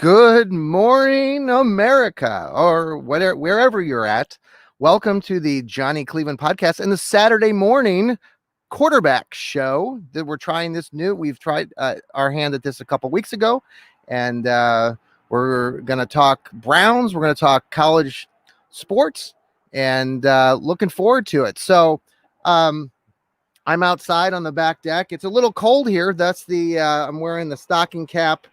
Good morning, America, or whatever, wherever you're at. Welcome to the Johnny Cleveland podcast and the Saturday morning quarterback show that we're trying this new. We've tried our hand at this a couple weeks ago, and we're going to talk Browns. We're going to talk college sports, and looking forward to it. So I'm outside on the back deck. It's a little cold here. That's I'm wearing the stocking cap.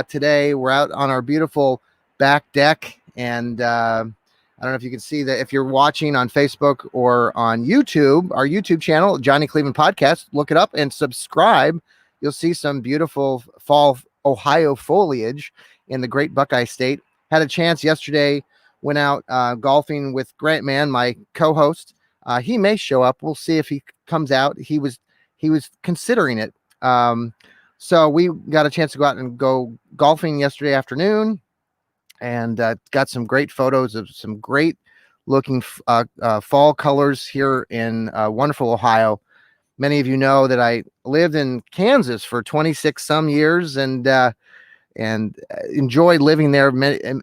Today we're out on our beautiful back deck, and I don't know if you can see that if you're watching on Facebook or on YouTube, our YouTube channel, Johnny Cleveland Podcast, look it up and subscribe. You'll see some beautiful fall Ohio foliage in the great Buckeye State. Had a chance yesterday, went out golfing with Grant Mann, my co-host. He may show up. We'll see if he comes out. He was considering it. So we got a chance to go out and go golfing yesterday afternoon, and got some great photos of some great looking fall colors here in wonderful Ohio. Many of you know that I lived in Kansas for 26 some years and enjoyed living there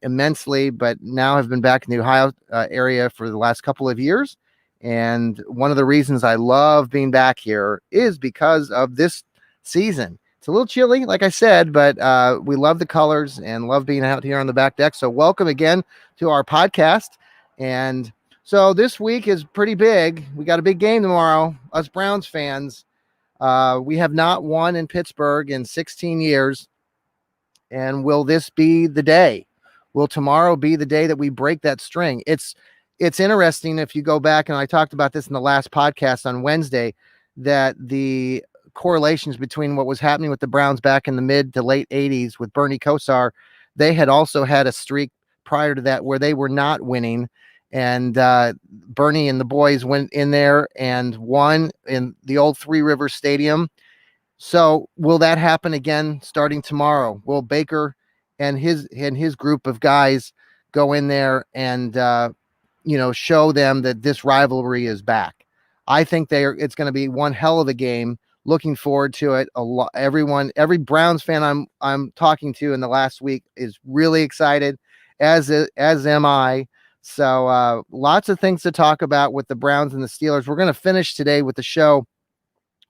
immensely, but now have been back in the Ohio area for the last couple of years. And one of the reasons I love being back here is because of this season. It's a little chilly, like I said, but we love the colors and love being out here on the back deck. So welcome again to our podcast. And so this week is pretty big. We got a big game tomorrow, us Browns fans. We have not won in Pittsburgh in 16 years. And will this be the day? Will tomorrow be the day that we break that string? It's interesting if you go back, and I talked about this in the last podcast on Wednesday, that the correlations between what was happening with the Browns back in the mid to late 80s with Bernie Kosar. They had also had a streak prior to that where they were not winning, and Bernie and the boys went in there and won in the old Three Rivers Stadium. So will that happen again starting tomorrow? Will Baker and his group of guys go in there and show them that this rivalry is back? I think it's going to be one hell of a game. Looking forward to it. Every Browns fan I'm talking to in the last week is really excited, as am I. So lots of things to talk about with the Browns and the Steelers. We're going to finish today with the show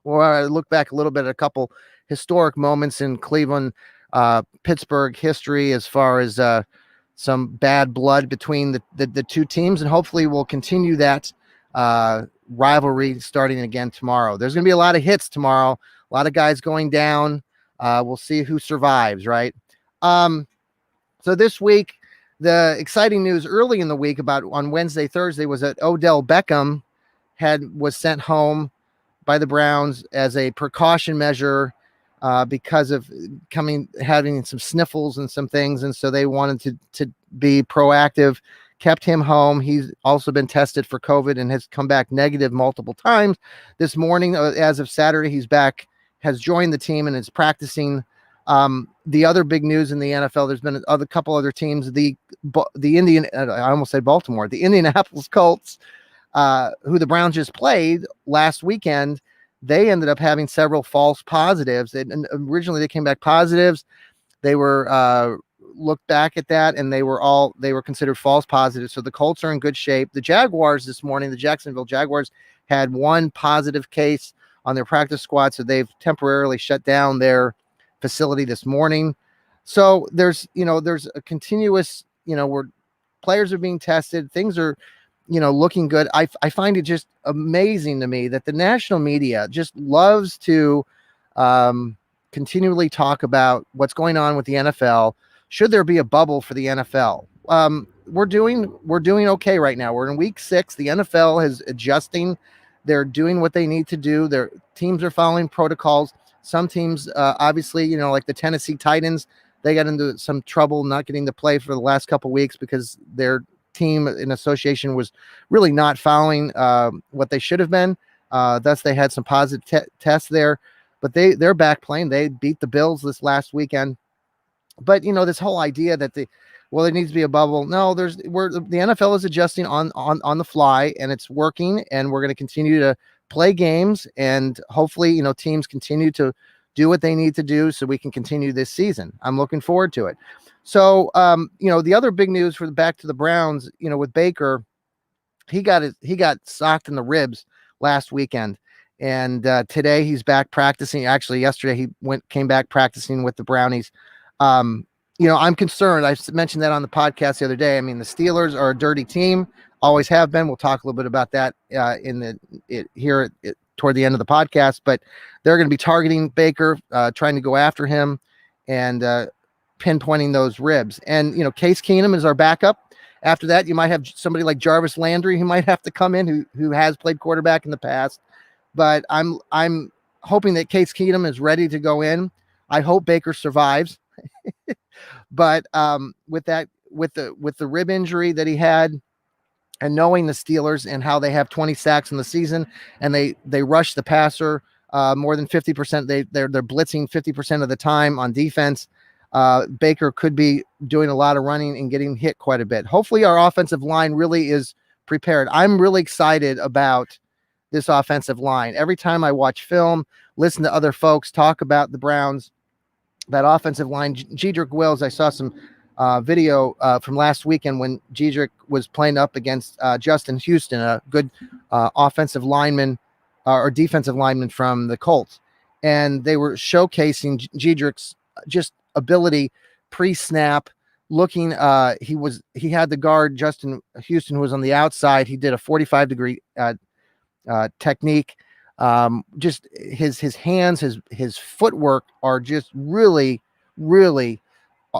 where I look back a little bit at a couple historic moments in Cleveland, Pittsburgh history, as far as some bad blood between the two teams, and hopefully we'll continue that rivalry starting again tomorrow. There's going to be a lot of hits tomorrow, a lot of guys going down. We'll see who survives, right? So this week, the exciting news early in the week about on Wednesday, Thursday was that Odell Beckham was sent home by the Browns as a precaution measure because of having some sniffles and some things, and so they wanted to be proactive. Kept him home. He's also been tested for COVID and has come back negative multiple times. This morning, as of Saturday, he's back, has joined the team and is practicing. The other big news in the NFL, there's been a couple other teams. The Indianapolis Colts, who the Browns just played last weekend, they ended up having several false positives. And originally they came back positives. They were looked back at that, and they were considered false positives. So the Colts are in good shape. The Jaguars this morning, the Jacksonville Jaguars, had one positive case on their practice squad, so they've temporarily shut down their facility this morning. So there's a continuous, where players are being tested, things are, looking good. I find it just amazing to me that the national media just loves to continually talk about what's going on with the NFL. Should there be a bubble for the NFL? We're doing okay right now. We're in week 6. The NFL is adjusting. They're doing what they need to do. Their teams are following protocols. Some teams, obviously, like the Tennessee Titans, they got into some trouble not getting to play for the last couple of weeks because their team in association was really not following what they should have been. Thus, they had some positive tests there. But they're back playing. They beat the Bills this last weekend. But this whole idea that there needs to be a bubble. No, the NFL is adjusting on the fly, and it's working. And we're going to continue to play games, and hopefully, teams continue to do what they need to do so we can continue this season. I'm looking forward to it. So, the other big news for back to the Browns, with Baker, he got socked in the ribs last weekend. And today he's back practicing. Actually, yesterday he came back practicing with the Brownies. I'm concerned. I mentioned that on the podcast the other day. I mean, the Steelers are a dirty team, always have been. We'll talk a little bit about that toward the end of the podcast. But they're going to be targeting Baker, trying to go after him, and pinpointing those ribs. And Case Keenum is our backup. After that, you might have somebody like Jarvis Landry who might have to come in, who has played quarterback in the past. But I'm hoping that Case Keenum is ready to go in. I hope Baker survives. But with the rib injury that he had, and knowing the Steelers and how they have 20 sacks in the season, and they rush the passer more than 50%, they're blitzing 50% of the time on defense. Baker could be doing a lot of running and getting hit quite a bit. Hopefully our offensive line really is prepared. I'm really excited about this offensive line. Every time I watch film, listen to other folks talk about the Browns, that offensive line, Jedrick Wills, I saw some video from last weekend when Jedrick was playing up against Justin Houston, a good offensive lineman or defensive lineman from the Colts. And they were showcasing Jedrick's just ability pre-snap, looking, he had the guard Justin Houston, who was on the outside. He did a 45-degree technique. Just his hands, his footwork are just really, really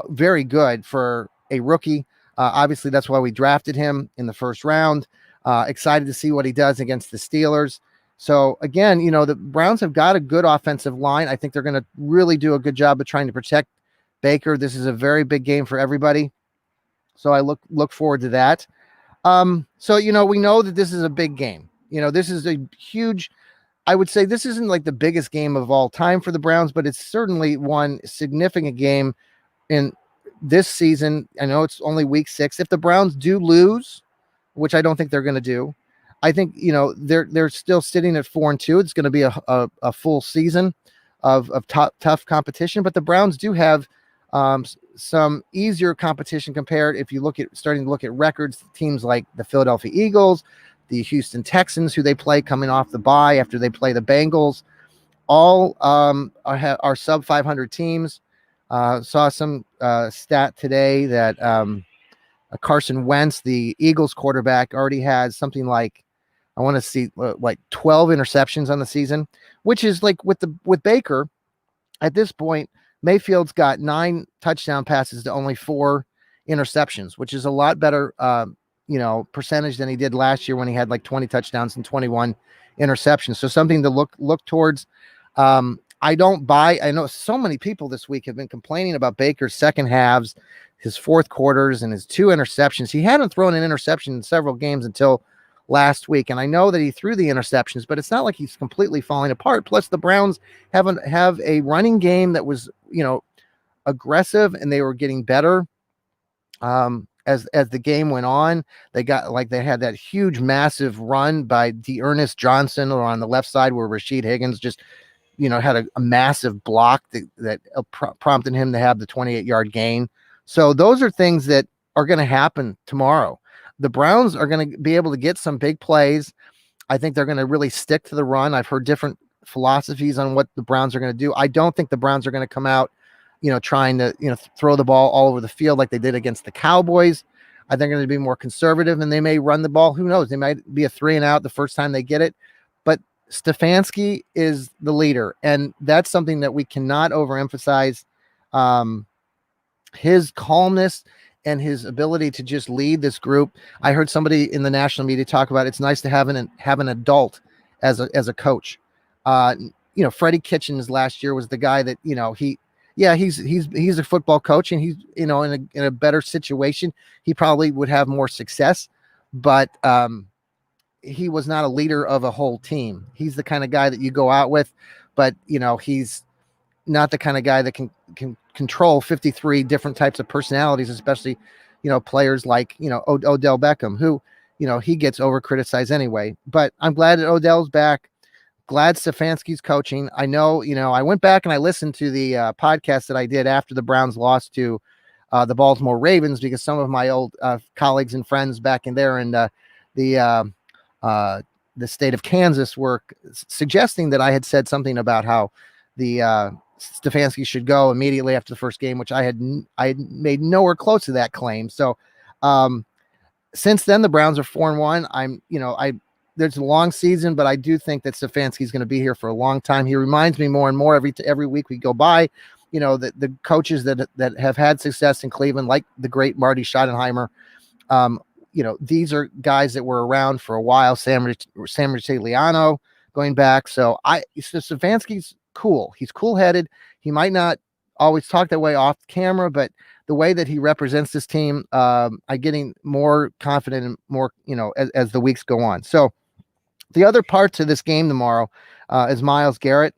very good for a rookie. Obviously, that's why we drafted him in the first round. Excited to see what he does against the Steelers. So again, the Browns have got a good offensive line. I think they're going to really do a good job of trying to protect Baker. This is a very big game for everybody. So I look forward to that. So, we know that this is a big game. This is a huge, I would say this isn't like the biggest game of all time for the Browns, but it's certainly one significant game in this season. I know it's only week 6. If the Browns do lose, which I don't think they're going to do, I think, they're still sitting at 4-2. It's going to be a full season of tough competition, but the Browns do have some easier competition compared. If you starting to look at records, teams like the Philadelphia Eagles, the Houston Texans, who they play coming off the bye after they play the Bengals, all are sub 500 teams. Saw some stat today that Carson Wentz, the Eagles quarterback, already has something like, I want to see like 12 interceptions on the season, which is like with Baker at this point. Mayfield's got 9 touchdown passes to only 4 interceptions, which is a lot better, percentage than he did last year when he had like 20 touchdowns and 21 interceptions. So something to look towards. I know so many people this week have been complaining about Baker's second halves, his fourth quarters, and his 2 interceptions. He hadn't thrown an interception in several games until last week. And I know that he threw the interceptions, but it's not like he's completely falling apart. Plus the Browns have a running game that was, aggressive, and they were getting better. As the game went on, they had that huge, massive run by D'Ernest Johnson or on the left side where Rashid Higgins just, had a massive block that prompted him to have the 28-yard gain. So those are things that are going to happen tomorrow. The Browns are going to be able to get some big plays. I think they're going to really stick to the run. I've heard different philosophies on what the Browns are going to do. I don't think the Browns are going to come out, trying to, throw the ball all over the field like they did against the Cowboys. I think they're going to be more conservative, and they may run the ball. Who knows? They might be a 3-and-out the first time they get it. But Stefanski is the leader, and that's something that we cannot overemphasize. His calmness and his ability to just lead this group. I heard somebody in the national media talk about it's nice to have an adult as a coach. Freddie Kitchens last year was the guy that, he's a football coach, and he's, in a better situation. He probably would have more success, but he was not a leader of a whole team. He's the kind of guy that you go out with, but he's not the kind of guy that can control 53 different types of personalities, especially, players like, Odell Beckham, who, he gets over criticized anyway. But I'm glad that Odell's back. glad Stefanski's coaching. I know, I went back and I listened to the podcast that I did after the Browns lost to the Baltimore Ravens, because some of my old colleagues and friends back in there in the state of Kansas were suggesting that I had said something about how the Stefanski should go immediately after the first game, which I had made nowhere close to that claim. So since then, the Browns are 4-1. There's a long season, but I do think that Stefanski is going to be here for a long time. He reminds me more and more every week we go by, the coaches that have had success in Cleveland, like the great Marty Schottenheimer. These are guys that were around for a while. Sam Riccigliano going back. So Stefanski's cool. He's cool-headed. He might not always talk that way off camera, but the way that he represents this team, I'm getting more confident and more, as the weeks go on. So the other part to this game tomorrow is Myles Garrett.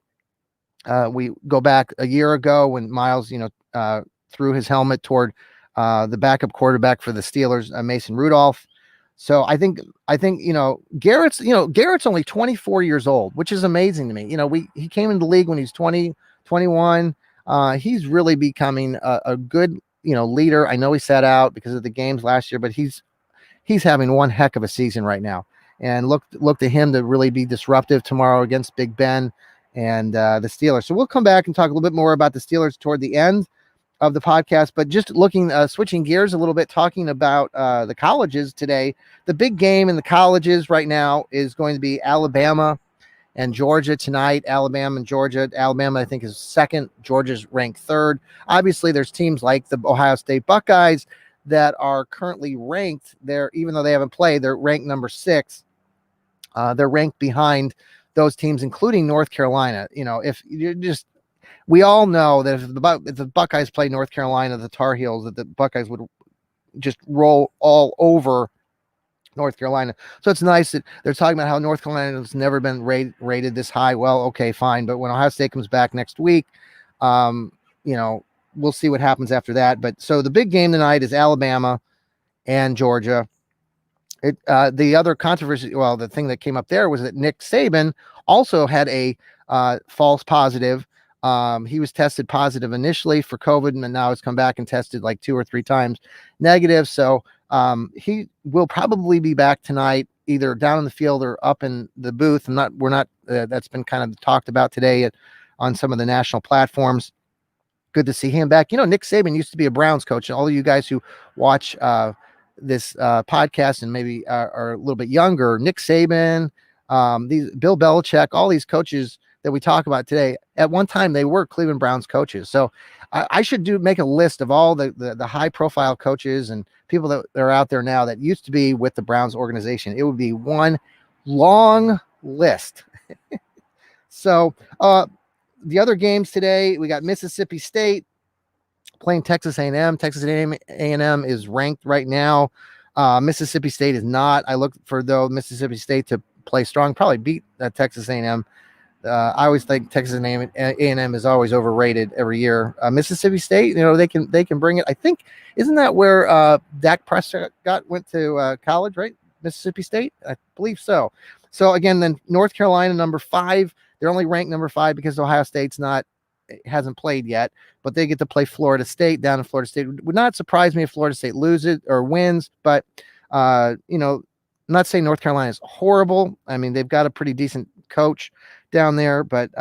We go back a year ago when Myles, threw his helmet toward the backup quarterback for the Steelers, Mason Rudolph. So I think Garrett's only 24 years old, which is amazing to me. He came into the league when he's 20, 21. He's really becoming a good, leader. I know he sat out because of the games last year, but he's having one heck of a season right now. And look to him to really be disruptive tomorrow against Big Ben and the Steelers. So we'll come back and talk a little bit more about the Steelers toward the end of the podcast, but just switching gears a little bit, talking about the colleges today. The big game in the colleges right now is going to be Alabama and Georgia tonight. Alabama and Georgia. Alabama, I think, is second. Georgia's ranked third. Obviously, there's teams like the Ohio State Buckeyes that are currently ranked there, even though they haven't played. They're ranked number 6. They're ranked behind those teams, including North Carolina. We all know that if the Buckeyes play North Carolina, the Tar Heels, that the Buckeyes would just roll all over North Carolina. So it's nice that they're talking about how North Carolina has never been rated this high. Well, okay, fine. But when Ohio State comes back next week, we'll see what happens after that. But so the big game tonight is Alabama and Georgia. The other controversy, the thing that came up there was that Nick Saban also had a false positive. He was tested positive initially for COVID, and now has come back and tested like 2 or 3 times negative. So he will probably be back tonight, either down in the field or up in the booth. That's been kind of talked about today on some of the national platforms. Good to see him back. Nick Saban used to be a Browns coach. All of you guys who watch this podcast and maybe are a little bit younger, Nick Saban, these Bill Belichick, all these coaches that we talk about today, at one time they were Cleveland Browns coaches. So I should make a list of all the high profile coaches and people that are out there now that used to be with the Browns organization. It would be one long list. So the other games today, we got Mississippi State playing Texas A&M. Texas A&M is ranked right now. Mississippi State is not. I look for Mississippi State to play strong, probably beat Texas A&M. I always think Texas A&M is always overrated every year. Mississippi State, they can bring it. I think, isn't that where Dak Prescott went to college, right? Mississippi State, I believe so. So again, then North Carolina, number 5. They're only ranked number 5 because Ohio State's hasn't played yet, but they get to play Florida State down in Florida State. It would not surprise me if Florida State loses or wins, but I'm not saying North Carolina is horrible. I mean, they've got a pretty decent coach down there, but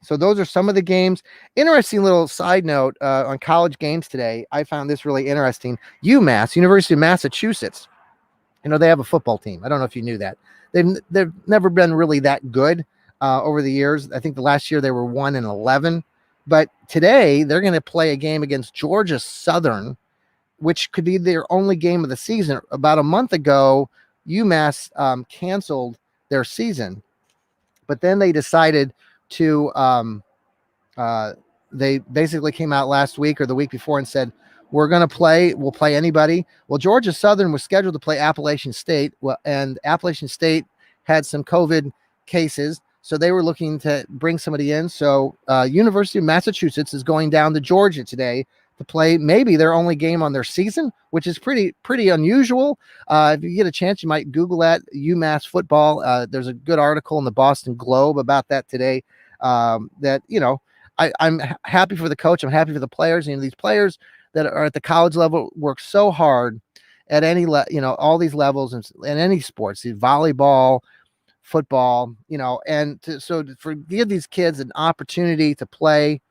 so those are some of the games. Interesting little side note on college games today. I found this really interesting. UMass, University of Massachusetts, they have a football team. I don't know if you knew that. They've never been really that good over the years. I think the last year they were 1-11, but today they're going to play a game against Georgia Southern, which could be their only game of the season. About a month ago, UMass canceled their season, but then they decided to they basically came out last week or the week before and said, we'll play anybody. Well, Georgia Southern was scheduled to play Appalachian State, and Appalachian State had some COVID cases, so they were looking to bring somebody in. So University of Massachusetts is going down to Georgia today to play maybe their only game on their season, which is pretty unusual. If you get a chance, you might Google that, UMass football. There's a good article in the Boston Globe about that today. That, I'm happy for the coach. I'm happy for the players. These players that are at the college level work so hard at any all these levels and any sports, the volleyball, football, and give these kids an opportunity to play.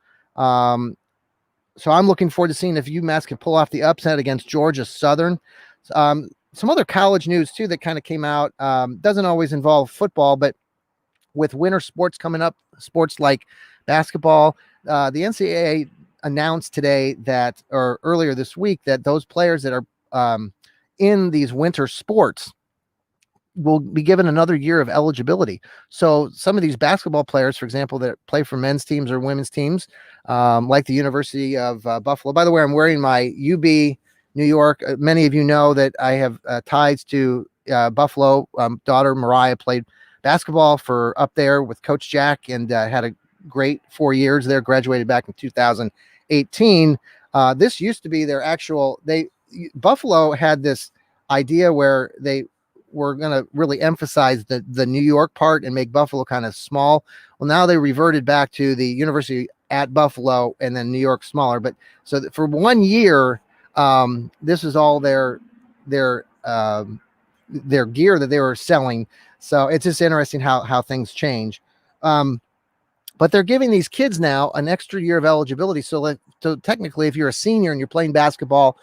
So I'm looking forward to seeing if UMass can pull off the upset against Georgia Southern. Some other college news too that kind of came out, doesn't always involve football, but with winter sports coming up, sports like basketball, the NCAA announced today or earlier this week, that those players that are in these winter sports will be given another year of eligibility. So some of these basketball players, for example, that play for men's teams or women's teams, like the University of Buffalo. By the way, I'm wearing my UB New York. Many of you know that I have ties to Buffalo. Daughter Mariah played basketball for up there with Coach Jack and had a great 4 years there, graduated back in 2018. This used to be their Buffalo had this idea where they were going to really emphasize the New York part and make Buffalo kind of small. Well, now they reverted back to the University at Buffalo and then New York smaller. But so for 1 year, this is all their gear that they were selling. So it's just interesting how things change. But they're giving these kids now an extra year of eligibility. So technically, if you're a senior and you're playing basketball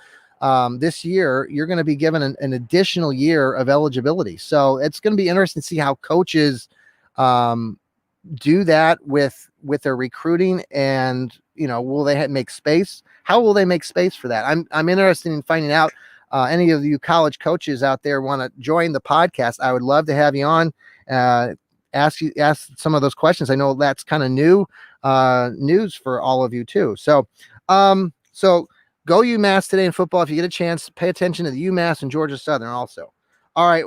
this year, you're going to be given an additional year of eligibility. So it's going to be interesting to see how coaches do that with their recruiting, and will they make space? How will they make space for that? I'm interested in finding out. Any of you college coaches out there want to join the podcast, I would love to have you on. Ask some of those questions. I know that's kind of new news for all of you too. So go UMass today in football. If you get a chance, pay attention to the UMass and Georgia Southern also. All right,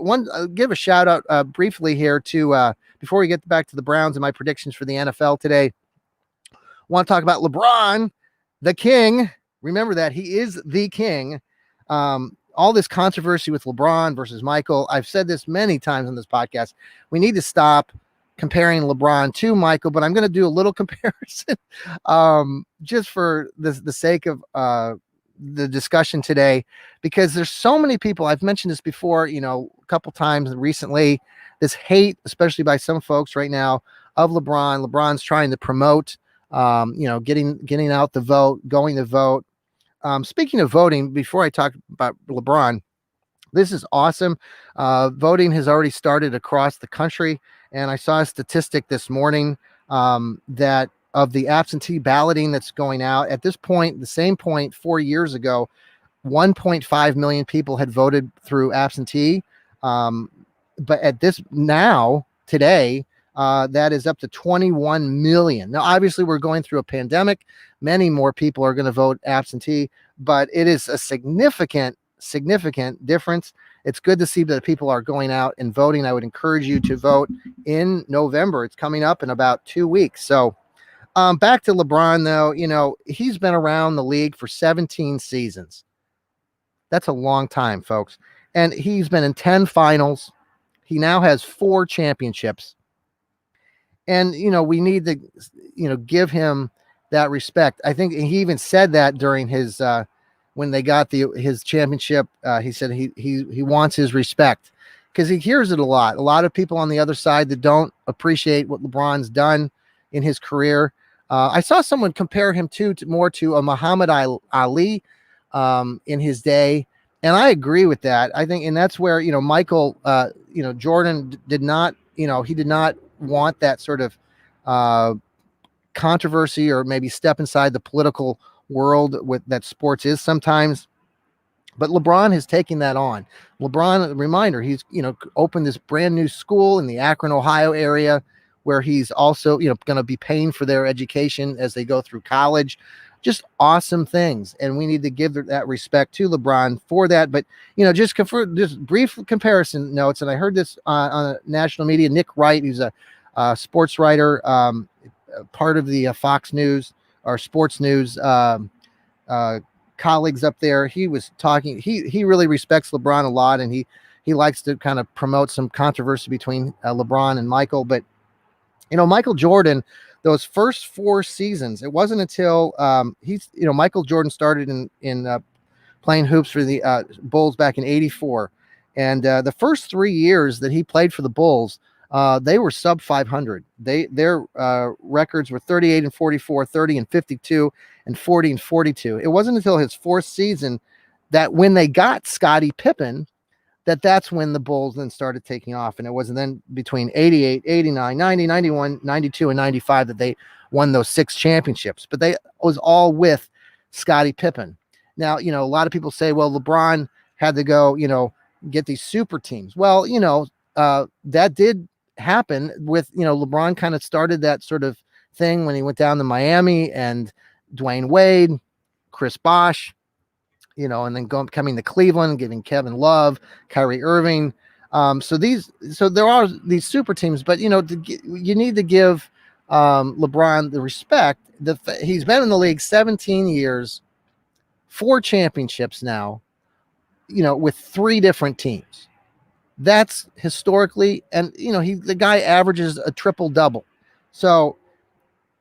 give a shout out briefly here to before we get back to the Browns and my predictions for the NFL today. Want to talk about LeBron, the king. Remember that he is the king. All this controversy with LeBron versus Michael. I've said this many times on this podcast. We need to stop comparing LeBron to Michael, but I'm going to do a little comparison just for the sake of the discussion today, because there's so many people. I've mentioned this before, a couple times recently, this hate, especially by some folks right now, of LeBron. LeBron's trying to promote, getting out the vote, going to vote. Speaking of voting, before I talk about LeBron, this is awesome. Voting has already started across the country. And I saw a statistic this morning that of the absentee balloting that's going out at this point, the same point 4 years ago, 1.5 million people had voted through absentee. But at this now, today, that is up to 21 million. Now, obviously, we're going through a pandemic. Many more people are going to vote absentee, but it is a significant difference. It's good to see that people are going out and voting. I would encourage you to vote in November. It's coming up in about 2 weeks. So back to LeBron, though, he's been around the league for 17 seasons. That's a long time, folks. And he's been in 10 finals. He now has 4 championships. And, we need to, give him that respect. I think he even said that during his, when they got his championship, he said he wants his respect, because he hears it a lot. A lot of people on the other side that don't appreciate what LeBron's done in his career. I saw someone compare him more to a Muhammad Ali in his day. And I agree with that. I think, and that's where, Michael, Jordan did not want that sort of controversy, or maybe step inside the political world with that sports is sometimes. But LeBron has taken that on. LeBron, a reminder, he's opened this brand new school in the Akron, Ohio area, where he's also going to be paying for their education as they go through college. Just awesome things, and we need to give that respect to LeBron for that. But just brief comparison notes, and I heard this on national media. Nick Wright, who's a sports writer, part of the Fox News or Sports News colleagues up there, he was talking. He really respects LeBron a lot, and he likes to kind of promote some controversy between LeBron and Michael. But Michael Jordan, those first 4 seasons, it wasn't until Michael Jordan started in playing hoops for the Bulls back in '84, and the first 3 years that he played for the Bulls, they were sub 500. Their records were 38 and 44, 30 and 52, and 40 and 42. It wasn't until his 4th season that when they got Scottie Pippen, that's when the Bulls then started taking off. And it wasn't then between 88, 89, 90, 91, 92, and 95 that they won those 6 championships. But they was all with Scottie Pippen. Now, a lot of people say, well, LeBron had to go, get these super teams. Well, that did happen with, LeBron kind of started that sort of thing when he went down to Miami, and Dwayne Wade, Chris Bosh, and then coming to Cleveland, giving Kevin Love, Kyrie Irving. So there are these super teams, but you need to give LeBron the respect. He's been in the league 17 years, 4 championships now, with 3 different teams. That's historically, and the guy averages a triple double. So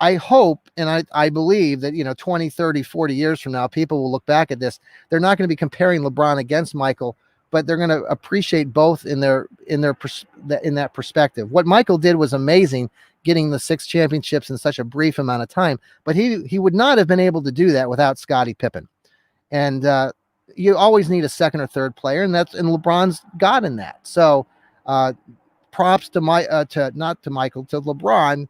I hope and I believe that 20, 30, 40 years from now, people will look back at this. They're not going to be comparing LeBron against Michael, but they're going to appreciate both in that perspective. What Michael did was amazing, getting the 6 championships in such a brief amount of time, but he would not have been able to do that without Scottie Pippen. And you always need a second or third player, and LeBron's got in that. So props to LeBron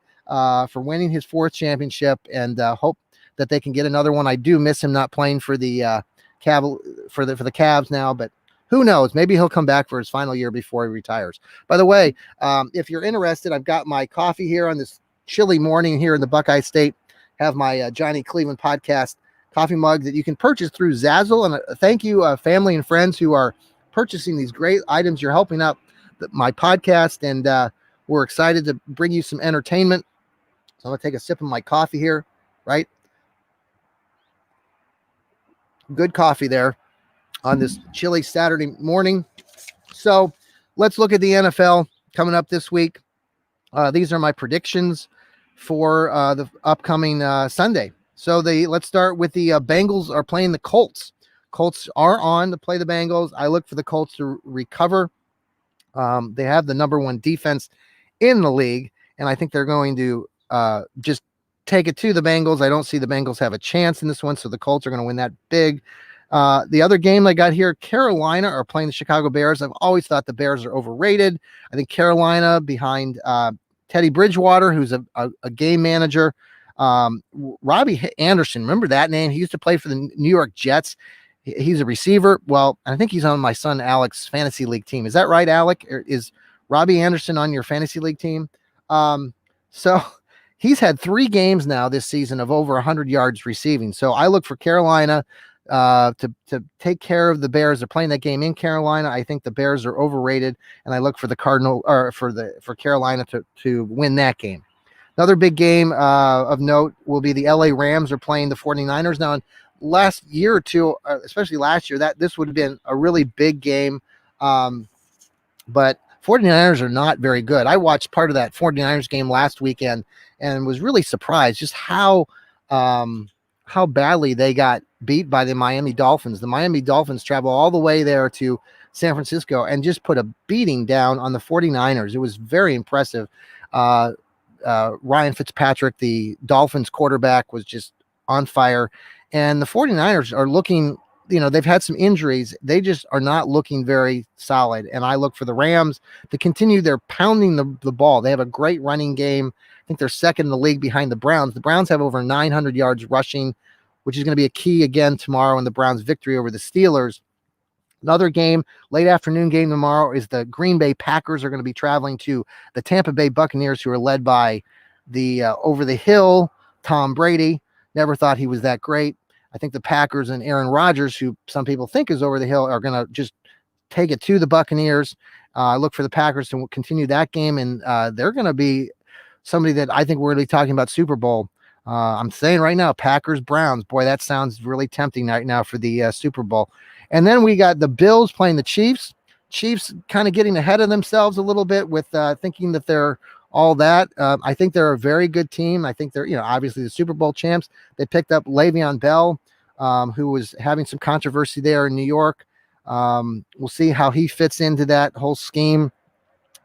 for winning his 4th championship, and hope that they can get another one. I do miss him not playing for the Cavs now, but who knows? Maybe he'll come back for his final year before he retires. By the way, if you're interested, I've got my coffee here on this chilly morning here in the Buckeye State. Have my Johnny Cleveland podcast coffee mug that you can purchase through Zazzle. And thank you, family and friends who are purchasing these great items. You're helping out my podcast, and we're excited to bring you some entertainment. So I'm going to take a sip of my coffee here, right? Good coffee there on this chilly Saturday morning. So let's look at the NFL coming up this week. These are my predictions for the upcoming Sunday. So let's start with the Bengals are playing the Colts. Colts are on to play the Bengals. I look for the Colts to recover. They have the number 1 defense in the league, and I think they're going to just take it to the Bengals. I don't see the Bengals have a chance in this one, so the Colts are going to win that big. The other game I got here, Carolina are playing the Chicago Bears. I've always thought the Bears are overrated. I think Carolina, behind Teddy Bridgewater, who's a game manager. Robbie Anderson, remember that name? He used to play for the New York Jets. He's a receiver. Well, I think he's on my son Alec's fantasy league team. Is that right, Alec? Or is Robbie Anderson on your fantasy league team? So he's had 3 games now this season of over 100 yards receiving. So I look for Carolina to take care of the Bears. They're playing that game in Carolina. I think the Bears are overrated, and I look for for Carolina to win that game. Another big game of note will be the LA Rams are playing the 49ers. Now, in last year or two, especially last year, this would have been a really big game. But 49ers are not very good. I watched part of that 49ers game last weekend and was really surprised just how badly they got beat by the Miami Dolphins. The Miami Dolphins travel all the way there to San Francisco and just put a beating down on the 49ers. It was very impressive. Ryan Fitzpatrick, the Dolphins quarterback, was just on fire. And the 49ers are looking, they've had some injuries. They just are not looking very solid. And I look for the Rams to continue their pounding the ball. They have a great running game. I think they're second in the league behind the Browns. The Browns have over 900 yards rushing, which is going to be a key again tomorrow in the Browns' victory over the Steelers. Another game, late afternoon game tomorrow, is the Green Bay Packers are going to be traveling to the Tampa Bay Buccaneers, who are led by the over-the-hill Tom Brady. Never thought he was that great. I think the Packers and Aaron Rodgers, who some people think is over the hill, are going to just take it to the Buccaneers. I look for the Packers to continue that game, and they're going to be somebody that I think we're going to be talking about Super Bowl I'm saying right now, Packers Browns. Boy, that sounds really tempting right now for the Super Bowl. And then we got the Bills playing the Chiefs. Chiefs kind of getting ahead of themselves a little bit with thinking that they're all that. I think they're a very good team. I think they're, obviously the Super Bowl champs. They picked up Le'Veon Bell, who was having some controversy there in New York. We'll see how he fits into that whole scheme.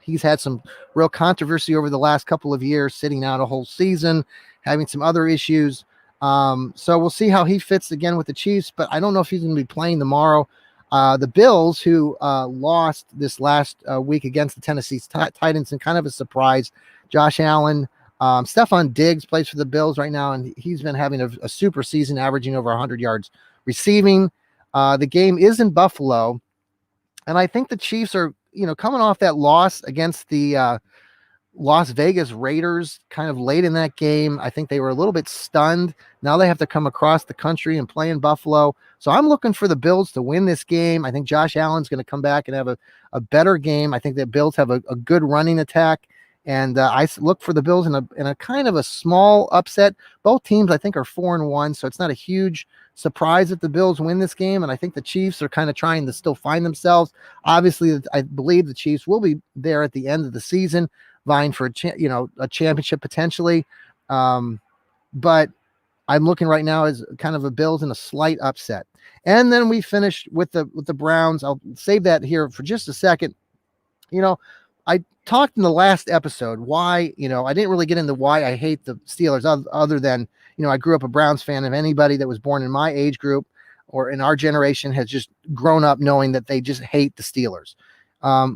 He's had some real controversy over the last couple of years, sitting out a whole season, having some other issues. So we'll see how he fits again with the Chiefs, but I don't know if he's going to be playing tomorrow. The Bills, who lost this last week against the Tennessee Titans in kind of a surprise. Josh Allen, Stephon Diggs plays for the Bills right now, and he's been having a super season, averaging over 100 yards receiving. The game is in Buffalo, and I think the Chiefs are, coming off that loss against the Las Vegas Raiders kind of late in that game. I think they were a little bit stunned. Now they have to come across the country and play in Buffalo. So I'm looking for the Bills to win this game. I think Josh Allen's going to come back and have a better game. I think the Bills have a good running attack. And I look for the Bills in a kind of a small upset. Both teams, I think, are 4-1, so it's not a huge surprise that the Bills win this game. And I think the Chiefs are kind of trying to still find themselves. Obviously, I believe the Chiefs will be there at the end of the season, vying for a championship potentially. But I'm looking right now as kind of a Bills in a slight upset. And then we finished with the Browns. I'll save that here for just a second. I talked in the last episode why, I didn't really get into why I hate the Steelers other than, I grew up a Browns fan. Of anybody that was born in my age group or in our generation has just grown up knowing that they just hate the Steelers.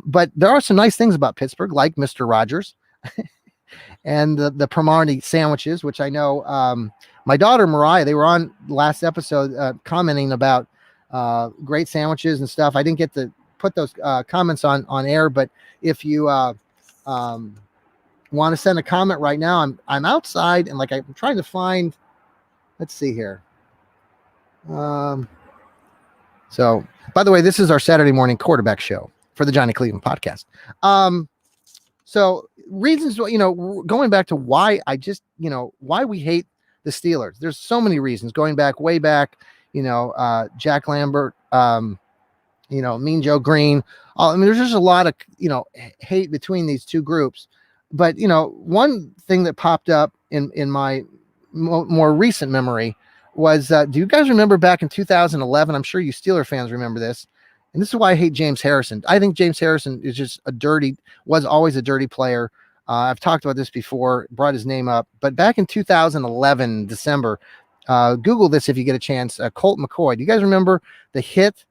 But there are some nice things about Pittsburgh, like Mr. Rogers and the Primarni sandwiches, which I know my daughter Mariah, they were on last episode commenting about great sandwiches and stuff. I didn't get to put those comments on air, but if you want to send a comment right now, I'm outside and I'm trying to find, let's see here. So by the way, this is our Saturday morning quarterback show for the Johnny Cleveland podcast. So reasons, going back to why I just, why we hate the Steelers. There's so many reasons going back, way back, Jack Lambert, Mean Joe Green. There's just a lot of, hate between these two groups. But, one thing that popped up in my more recent memory was, do you guys remember back in 2011? I'm sure you Steeler fans remember this. And this is why I hate James Harrison. I think James Harrison is just was always a dirty player. I've talked about this before, brought his name up. But back in 2011, December, Google this if you get a chance, Colt McCoy. Do you guys remember the hit?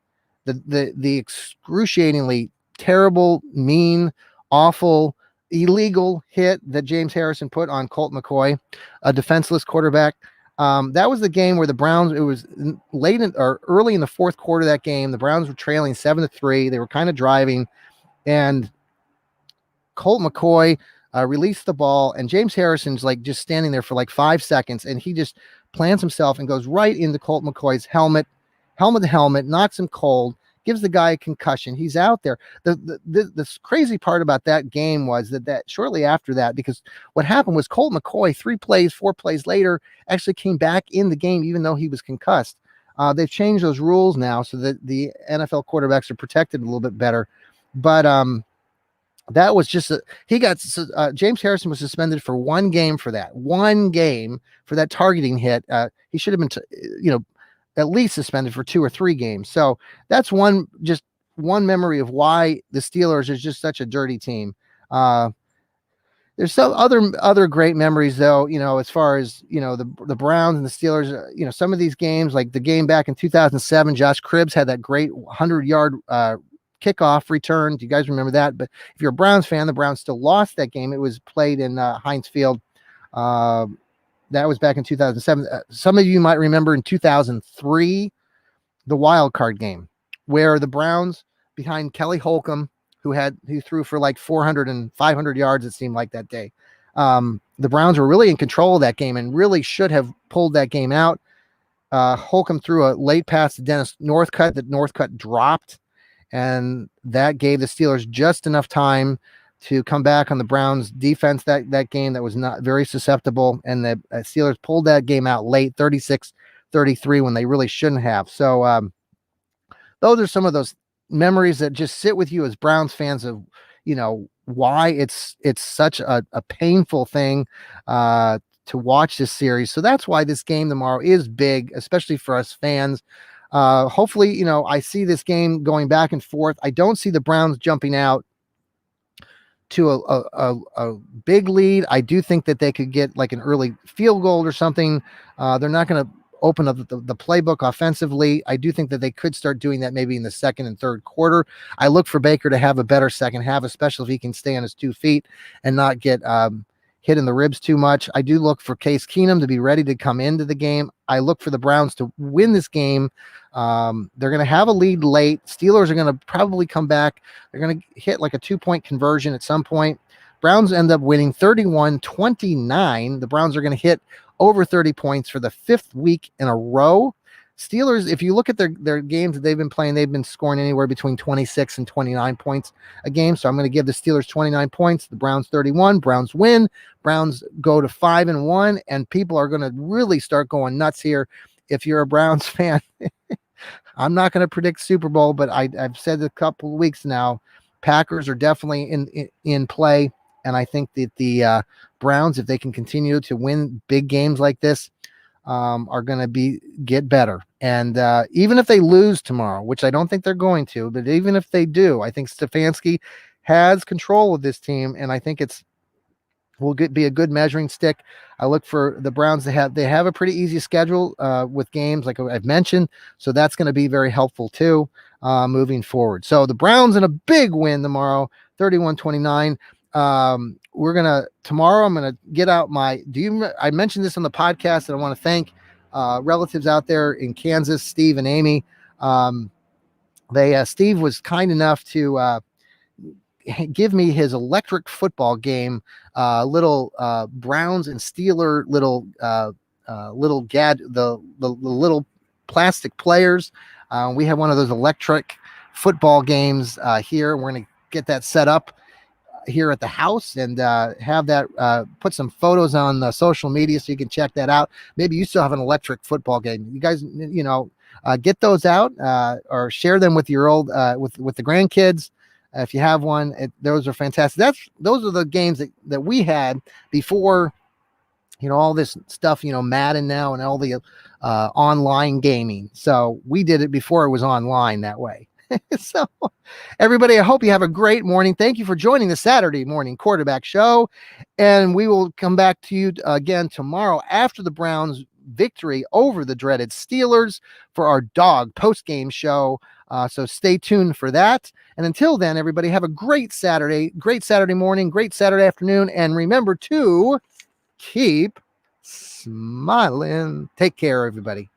The excruciatingly terrible, mean, awful, illegal hit that James Harrison put on Colt McCoy, a defenseless quarterback. That was the game where the Browns, it was early in the fourth quarter of that game. The Browns were trailing 7-3. They were kind of driving, and Colt McCoy released the ball, and James Harrison's just standing there for 5 seconds, and he just plants himself and goes right into Colt McCoy's helmet to helmet, knocks him cold, gives the guy a concussion. He's out there. The crazy part about that game was that shortly after that, because what happened was Colt McCoy, 4 plays later, actually came back in the game, even though he was concussed. They've changed those rules now so that the NFL quarterbacks are protected a little bit better. But that was just James Harrison was suspended for one game for that targeting hit. He should have been, at least suspended for 2 or 3 games. So that's one memory of why the Steelers is just such a dirty team. There's some other great memories though, as far as, the Browns and the Steelers, some of these games, like the game back in 2007, Josh Cribbs had that great 100-yard kickoff return. Do you guys remember that? But if you're a Browns fan, the Browns still lost that game. It was played in Heinz Field. That was back in 2007. Some of you might remember in 2003, the wild card game, where the Browns, behind Kelly Holcomb, who threw for 400 and 500 yards, it seemed like that day. The Browns were really in control of that game and really should have pulled that game out. Holcomb threw a late pass to Dennis Northcutt that Northcutt dropped, and that gave the Steelers just enough time to come back on the Browns defense that game that was not very susceptible, and the Steelers pulled that game out late, 36-33, when they really shouldn't have. So those are some of those memories that just sit with you as Browns fans of, why it's such a painful thing to watch this series. So that's why this game tomorrow is big, especially for us fans. Hopefully, I see this game going back and forth. I don't see the Browns jumping out to a big lead. I do think that they could get like an early field goal or something. They're not going to open up the playbook offensively. I do think that they could start doing that maybe in the second and third quarter. I look for Baker to have a better second half, especially if he can stay on his 2 feet and not get hit in the ribs too much. I do look for Case Keenum to be ready to come into the game. I look for the Browns to win this game. They're going to have a lead late. Steelers are going to probably come back. They're going to hit like a 2-point conversion at some point. Browns end up winning 31-29. The Browns are going to hit over 30 points for the 5th week in a row. Steelers, if you look at their games that they've been playing, they've been scoring anywhere between 26 and 29 points a game. So I'm going to give the Steelers 29 points, the Browns 31. Browns win. Browns go to 5-1, and people are going to really start going nuts here. If you're a Browns fan, I'm not going to predict Super Bowl, but I've said a couple of weeks now, Packers are definitely in play. And I think that the Browns, if they can continue to win big games like this, are going to get better. And even if they lose tomorrow, which I don't think they're going to, but even if they do, I think Stefanski has control of this team, and I think will be a good measuring stick. I look for the Browns to have a pretty easy schedule with games like I've mentioned, so that's going to be very helpful too moving forward. So the Browns in a big win tomorrow, 31-29. Tomorrow I'm gonna get out I mentioned this on the podcast, and I want to thank relatives out there in Kansas, Steve and Amy. Steve was kind enough to give me his electric football game, little Browns and Steeler little the little plastic players. We have one of those electric football games here. We're going to get that set up here at the house and have that put some photos on the social media so you can check that out. Maybe you still have an electric football game. You guys, get those out or share them with your old with the grandkids. If you have one, those are fantastic. Those are the games that we had before, all this stuff, Madden now and all the online gaming. So we did it before it was online that way. So everybody, I hope you have a great morning. Thank you for joining the Saturday morning quarterback show. And we will come back to you again tomorrow after the Browns victory over the dreaded Steelers for our dog post-game show. So stay tuned for that. And until then, everybody, have a great Saturday morning, great Saturday afternoon. And remember to keep smiling. Take care, everybody.